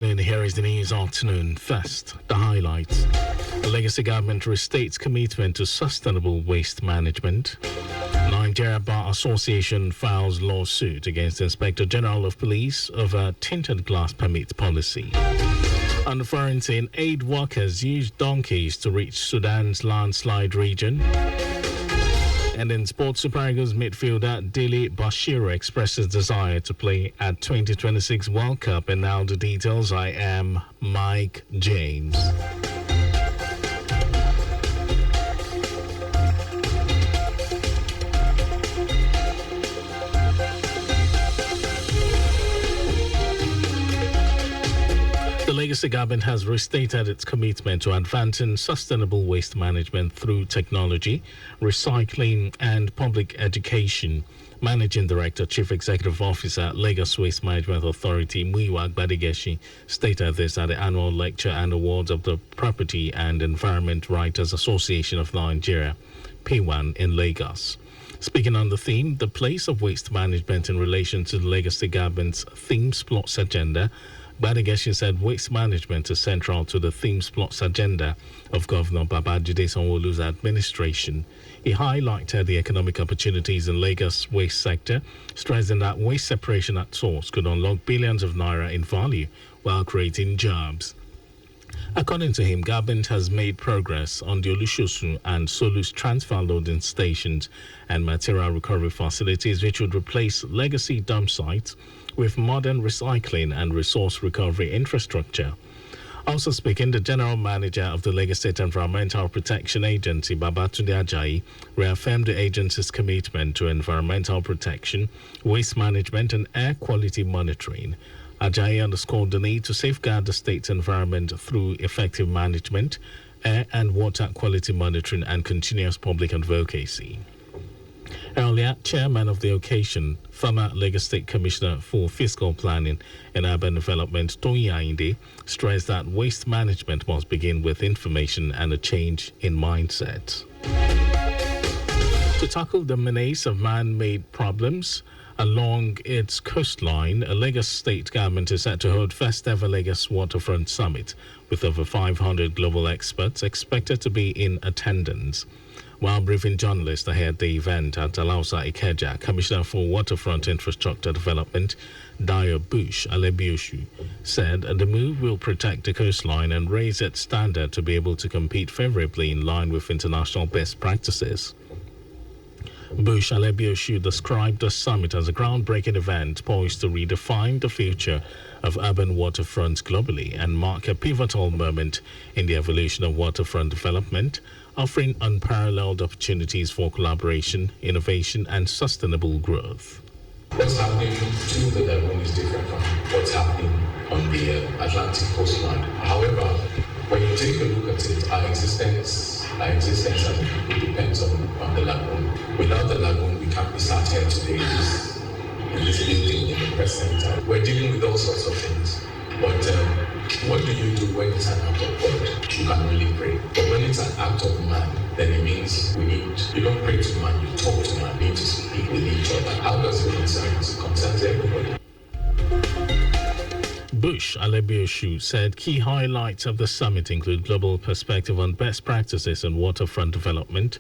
And here is the news afternoon. First, the highlights. The Legacy government restates commitment to sustainable waste management. Nigeria Bar Association files lawsuit against Inspector General of Police over tinted glass permit policy. On quarantine, aid workers use donkeys to reach Sudan's landslide region. And in sports, Super Eagles midfielder Dele Bashiru expresses desire to play at 2026 World Cup. And now the details. I am Mike James. The Legacy government has restated its commitment to advancing sustainable waste management through technology, recycling, and public education. Managing Director, Chief Executive Officer, Lagos Waste Management Authority, Muyiwa Gbadigeshi, stated this at the annual lecture and awards of the Property and Environment Writers Association of Nigeria, P1, in Lagos. Speaking on the theme, the place of waste management in relation to the Legacy government's Themes Plus agenda, Gbadigeshi said waste management is central to the Themes Plus agenda of Governor Babajide Sanwo-Olu's administration. He highlighted the economic opportunities in Lagos' waste sector, stressing that waste separation at source could unlock billions of naira in value while creating jobs. According to him, government has made progress on the Olushosu and Solus transfer loading stations and material recovery facilities, which would replace legacy dump sites with modern recycling and resource recovery infrastructure. Also speaking, the General Manager of the Lagos State Environmental Protection Agency, Babatunde Ajayi, reaffirmed the agency's commitment to environmental protection, waste management, and air quality monitoring. Ajayi underscored the need to safeguard the state's environment through effective management, air and water quality monitoring, and continuous public advocacy. Earlier, Chairman of the occasion, former Lagos State Commissioner for Fiscal Planning and Urban Development, Toyin Ayinde, stressed that waste management must begin with information and a change in mindset. To tackle the menace of man-made problems along its coastline, a Lagos State government is set to hold first ever Lagos Waterfront Summit with over 500 global experts expected to be in attendance. While briefing journalists ahead of the event at Alausa Ikeja, Commissioner for Waterfront Infrastructure Development, Dayo Bush Alebioshu, said the move will protect the coastline and raise its standard to be able to compete favorably in line with international best practices. Bush Alebioshu described the summit as a groundbreaking event poised to redefine the future of urban waterfronts globally and mark a pivotal moment in the evolution of waterfront development, offering unparalleled opportunities for collaboration, innovation, and sustainable growth. What's happening to the Lagoon is different from what's happening on the Atlantic coastline. However, when you take a look at it, our existence as a people depends on the lagoon. Without the lagoon, we can't be sat here today in this building in the press center. We're dealing with all sorts of things. But what do you do when it's an act of God? You can only pray. But when it's an act of man, then it means you don't pray to man, you talk to man, you need to speak with each other. How does it concern us? It concerns everybody. Bush Alebioshu said key highlights of the summit include global perspective on best practices in waterfront development,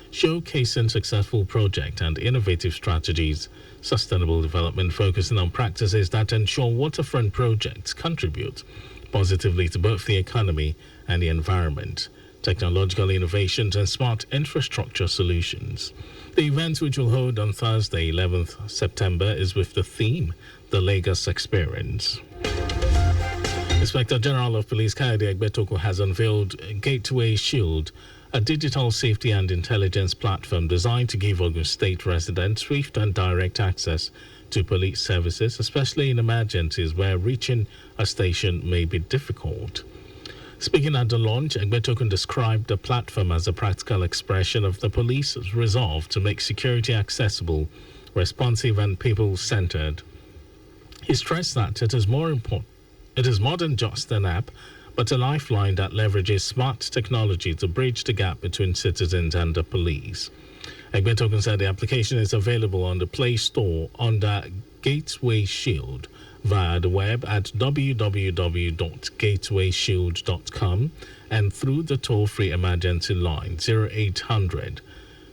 showcasing successful projects and innovative strategies, sustainable development focusing on practices that ensure waterfront projects contribute positively to both the economy and the environment, technological innovations, and smart infrastructure solutions. The event, which will hold on Thursday, 11th September, is with the theme, The Lagos Experience. Inspector General of Police Kayode Egbetokun has unveiled Gateway Shield, a digital safety and intelligence platform designed to give Ogun State residents swift and direct access to police services, especially in emergencies where reaching a station may be difficult. Speaking at the launch, Egbetokun described the platform as a practical expression of the police's resolve to make security accessible, responsive, and people-centered. He stressed that it is more than just an app, but a lifeline that leverages smart technology to bridge the gap between citizens and the police. Egbetokun said the application is available on the Play Store under Gateway Shield, via the web at www.gatewayshield.com and through the toll-free emergency line 0800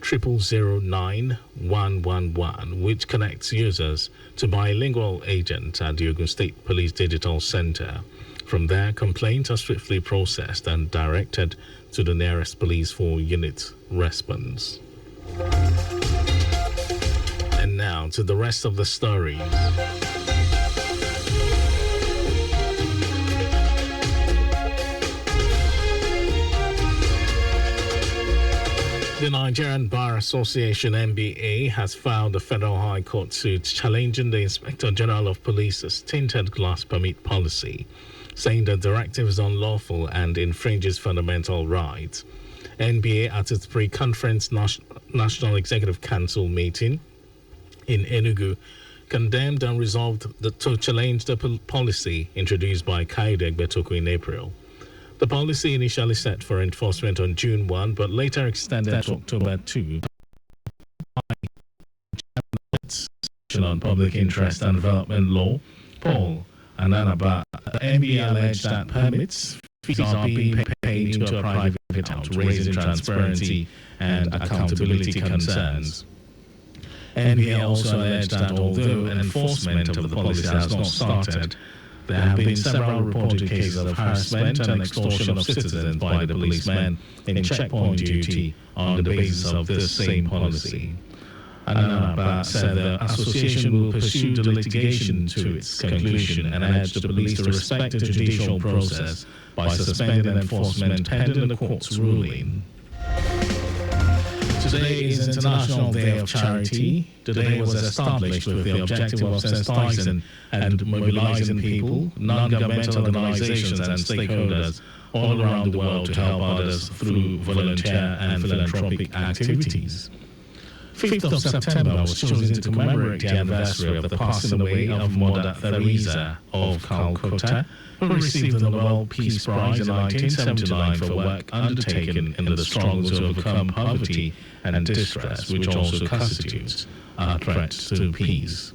009 111, which connects users to bilingual agents at the Ogun State Police Digital Center. From there, complaints are swiftly processed and directed to the nearest police for unit response. And now to the rest of the stories. The Nigerian Bar Association (NBA) has filed a federal high court suit challenging the Inspector General of Police's tinted glass permit policy, saying the directive is unlawful and infringes fundamental rights. NBA, at its pre-conference National Executive Council meeting in Enugu, condemned and resolved to challenge the policy introduced by Kayode Egbetokoun in April. The policy initially set for enforcement on June 1, but later extended to October 2. On Public Interest and Development Law, Paul Ananaba, the NBA alleged that permits fees are being paid into a private account, raising transparency and accountability concerns. NBA also alleged that although enforcement of the policy has not started, there have been several reported cases of harassment and extortion of citizens by the policemen in checkpoint duty on the basis of this same policy. Ananaba said the association will pursue the litigation to its conclusion and urged the police to respect the judicial process by suspending enforcement pending the court's ruling. Today is International Day of Charity. The day was established with the objective of sensitizing and mobilizing people, non-governmental organizations and stakeholders all around the world to help others through volunteer and philanthropic activities. 5th of September was chosen to commemorate the anniversary of the passing away of Mother Teresa of Calcutta, who received the Nobel Peace Prize in 1979 for work undertaken in the struggle to overcome poverty and distress, which also constitutes a threat to peace.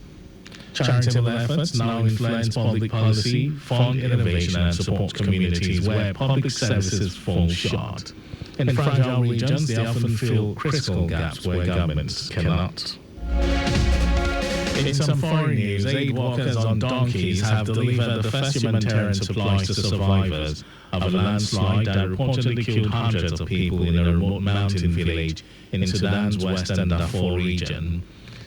Charitable efforts now influence public policy, fund innovation, and support communities where public services fall short. In fragile regions, they often fill critical gaps where governments cannot. In some foreign news, aid workers on donkeys have delivered the first humanitarian supplies to survivors of a landslide that reportedly killed hundreds of people in a remote mountain village in Sudan's western Darfur region.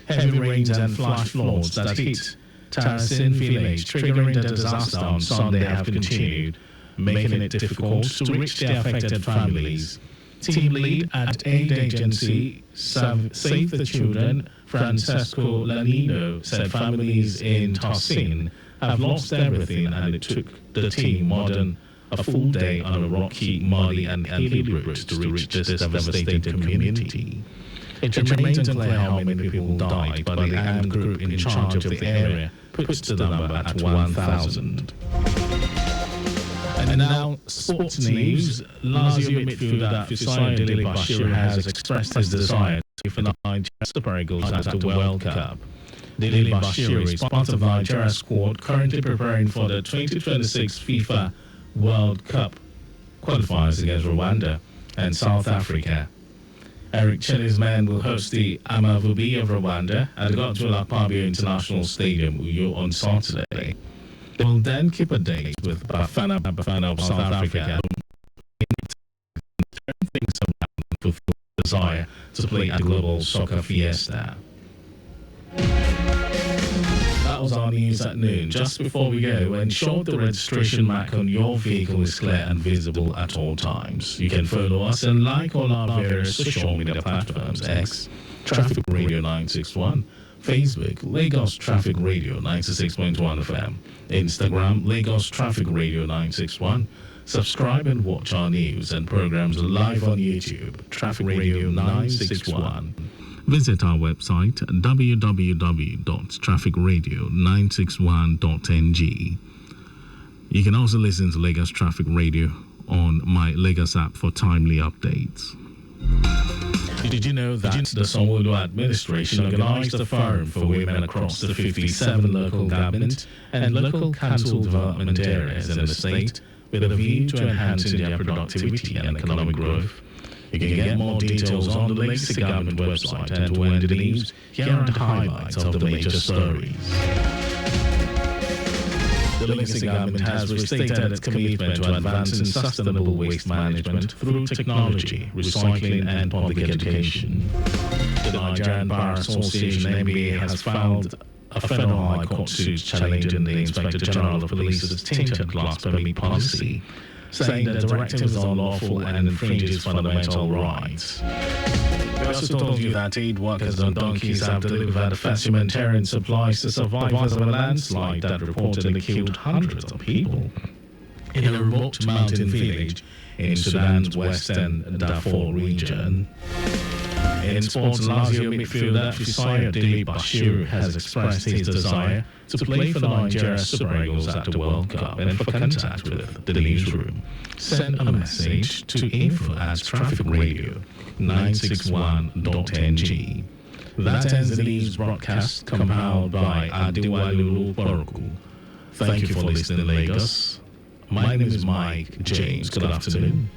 Heavy rains and flash floods that hit Tarasin village, triggering the disaster on Sunday, have continued, making it difficult to reach the affected families. Team lead at aid agency Save the Children, Francesco Lanino, said families in Tarasin have lost everything and it took the team more than a full day on a rocky, muddy and hilly route to reach this devastated community. It remains unclear how many people died, but the armed group in charge of the area puts the number at 1,000. And now, sports news. Lazio midfielder Fisayo Dele Bashiru has expressed his desire to for Nigeria Super Eagles at the World Cup. Dele Bashiru is part of Nigeria's squad currently preparing for the 2026 FIFA World Cup qualifiers against Rwanda and South Africa. Eric Cheney's men will host the Amavubi of Rwanda at the Godswill Akpabio International Stadium, Uyo, on Saturday. They will then keep a date with Bafana of South Africa, turn things around and fulfill the desire to play at Global Soccer Fiesta. That was our news at noon. Just before we go, ensure the registration mark on your vehicle is clear and visible at all times. You can follow us and like all our various social media platforms: X, Traffic Radio 961, Facebook, Lagos Traffic Radio 96.1 FM, Instagram, Lagos Traffic Radio 961. Subscribe and watch our news and programs live on YouTube, Traffic Radio 961. Visit our website www.trafficradio961.ng. You can also listen to Lagos Traffic Radio on my Lagos app for timely updates. Did you know that the Sanwo-Olu administration organized a forum for women across the 57 local government and local council development areas in the state with a view to enhancing their productivity and economic growth? You can get more details on the Legacy Government website, and to end the news, here are the highlights of the major stories. The Legacy Government has restated its commitment to advancing sustainable waste management through technology, recycling and public education. The Nigerian Bar Association (NBA) has filed a federal high court suit challenging the Inspector General of Police's tainted glass permit policy, saying the directive is unlawful and infringes fundamental rights. We also told you that aid workers on donkeys have delivered humanitarian supplies to survivors of a landslide that reportedly killed hundreds of people in a remote mountain village in Sudan's western Darfur region. In sports, Lazio midfielder Fisayo Dele Bashiru has expressed his desire to play for Nigeria Super Eagles at the World Cup, and for contact with the newsroom, send a message to info@trafficradio961.ng. That ends the news broadcast compiled by Adewale Oloporuku. Thank you for listening, Lagos. My name is Mike James. Good afternoon.